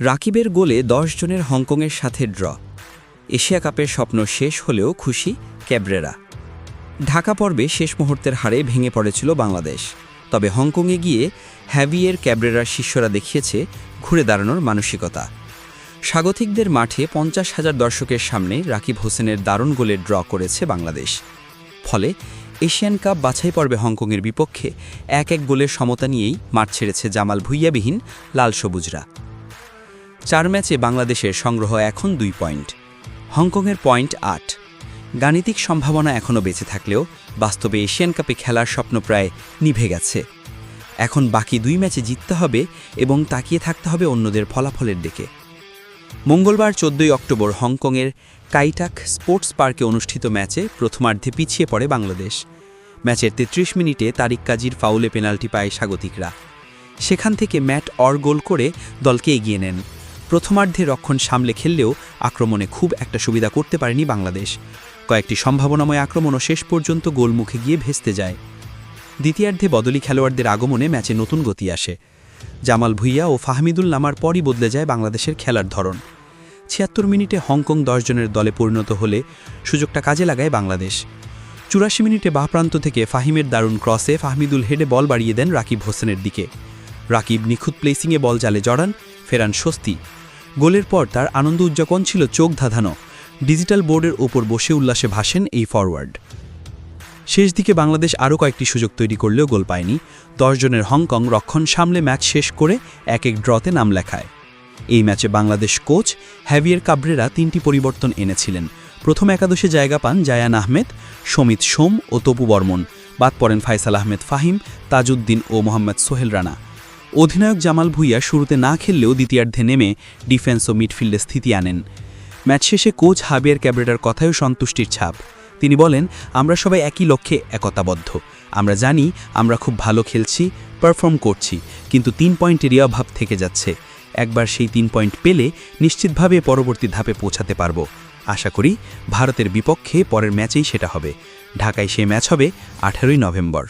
রাকিবের গোলে ১০ জনের হংকংয়ের সাথে ড্র। এশিয়া কাপের স্বপ্ন শেষ হলেও খুশি ক্যাব্রেরা। ঢাকা পর্বে শেষ মুহূর্তের হারে ভেঙে পড়েছিল বাংলাদেশ, তবে হংকংয়ে গিয়ে হ্যাভিয়ের ক্যাব্রেরার শিষ্যরা দেখিয়েছে ঘুরে দাঁড়ানোর মানসিকতা। স্বাগতিকদের মাঠে ৫০,০০০ দর্শকের সামনে রাকিব হোসেনের দারুণ গোলে ড্র করেছে বাংলাদেশ। ফলে এশিয়ান কাপ বাছাই পর্বে হংকংয়ের বিপক্ষে ১-১ গোলের সমতা নিয়েই মাঠ ছেড়েছে জামাল ভুঁইয়াবিহীন লাল সবুজরা। ৪ ম্যাচে বাংলাদেশের সংগ্রহ এখন ২ পয়েন্ট, হংকংয়ের পয়েন্ট ৮। গাণিতিক সম্ভাবনা এখনও বেঁচে থাকলেও বাস্তবে এশিয়ান কাপে খেলার স্বপ্ন প্রায় নিভে গেছে। এখন বাকি ২ ম্যাচে জিততে হবে এবং তাকিয়ে থাকতে হবে অন্যদের ফলাফলের দিকে। মঙ্গলবার ১৪ অক্টোবর হংকংয়ের কাইটাক স্পোর্টস পার্কে অনুষ্ঠিত ম্যাচে প্রথমার্ধে পিছিয়ে পড়ে বাংলাদেশ। ম্যাচের ৩৩ মিনিটে তারিক কাজীর ফাউলে পেনাল্টি পায় স্বাগতিকরা। সেখান থেকে ম্যাট অর গোল করে দলকে এগিয়ে নেন। প্রথমার্ধে রক্ষণ সামলে খেললেও আক্রমণে খুব একটা সুবিধা করতে পারেনি বাংলাদেশ। কয়েকটি সম্ভাবনাময় আক্রমণও শেষ পর্যন্ত গোলমুখে গিয়ে ভেস্তে যায়। দ্বিতীয়ার্ধে বদলি খেলোয়াড়দের আগমনে ম্যাচে নতুন গতি আসে। জামাল ভুঁইয়া ও ফাহমিদুল নামার পরই বদলে যায় বাংলাদেশের খেলার ধরন। ৭৬ মিনিটে হংকং ১০ জনের দলে পরিণত হলে সুযোগটা কাজে লাগায় বাংলাদেশ। ৮৪ মিনিটে বাঁ প্রান্ত থেকে ফাহিমের দারুণ ক্রসে ফাহমিদুল হেডে বল বাড়িয়ে দেন রাকিব হোসেনের দিকে। রাকিব নিখুঁত প্লেসিংয়ে বল জালে জড়ান, ফেরান স্বস্তি। গোলের পর তার আনন্দ উদযাপন ছিল চোখ ধাঁধানো। ডিজিটাল বোর্ডের ওপর বসে উল্লাসে ভাসেন এই ফরওয়ার্ড। শেষ দিকে বাংলাদেশ আরও কয়েকটি সুযোগ তৈরি করলেও গোল পায়নি। ১০ জনের হংকং রক্ষণ সামলে ম্যাচ শেষ করে ১-১ ড্রতে নাম লেখায়। এই ম্যাচে বাংলাদেশ কোচ হ্যাভিয়ের কাব্রেরা ৩টি পরিবর্তন এনেছিলেন। প্রথম একাদশে জায়গা পান জায়ান আহমেদ, সমিত সোম ও তপু বর্মন। বাদ পড়েন ফাইসাল আহমেদ ফাহিম, তাজউদ্দিন ও মোহাম্মদ সোহেল রানা। অধিনায়ক জামাল ভুঁইয়া শুরুতে না খেললেও দ্বিতীয়ার্ধে নেমে ডিফেন্স ও মিডফিল্ডে স্থিতি আনেন। ম্যাচ শেষে কোচ হাবিয়ার ক্যাব্রেরার কথায়ও সন্তুষ্টির ছাপ। তিনি বলেন, আমরা সবাই একই লক্ষ্যে একতাবদ্ধ। আমরা জানি আমরা খুব ভালো খেলছি, পারফর্ম করছি, কিন্তু ৩ পয়েন্টেরই অভাব থেকে যাচ্ছে। একবার সেই ৩ পয়েন্ট পেলে নিশ্চিতভাবে পরবর্তী ধাপে পৌঁছাতে পারব। আশা করি ভারতের বিপক্ষে পরের ম্যাচেই সেটা হবে। ঢাকায় সে ম্যাচ হবে ১৮ নভেম্বর।